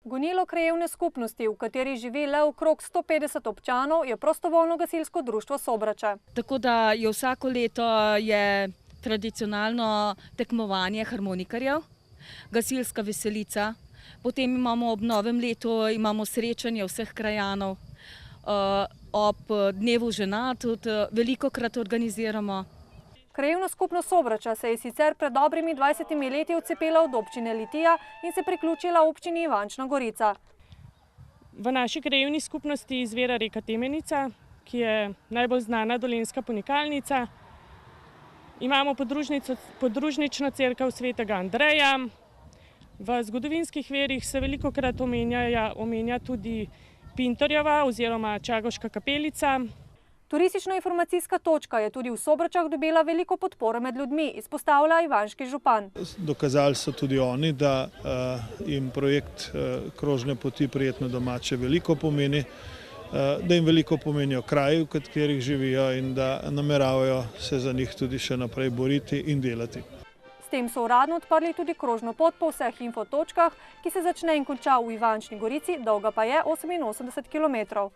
Gonilo krajevne skupnosti, v kateri živi le okrog 150 občanov, je prostovoljno gasilsko društvo Sobrače. Tako da je vsako leto je tradicionalno tekmovanje harmonikarjev, gasilska veselica. Potem imamo ob novem letu srečanje vseh krajanov. Ob dnevu žena tudi velikokrat organiziramo. Krajevna skupnost Sobrača se je sicer pred dobrimi 20 leti odcepila od občine Litija in se priključila občini Ivančna Gorica. V naši krajevni skupnosti izvira reka Temenica, ki je najbolj znana dolenjska ponikalnica. Imamo podružnično cerkev svetega Andreja. V zgodovinskih virih se velikokrat omenja tudi Pintorjeva oziroma Čagoška kapelica. Turistično-informacijska točka je tudi v Sobračah dobila veliko podporo med ljudmi, izpostavlja ivanški župan. Dokazali so tudi oni, da jim projekt krožne poti Prijetno domače veliko pomeni, da jim veliko pomenijo kraji, v katerih živijo in da nameravajo se za njih tudi še naprej boriti in delati. S tem so uradno odprli tudi krožno pot po vseh infotočkah, ki se začne in konča v Ivančni Gorici, dolga pa je 88 kilometrov.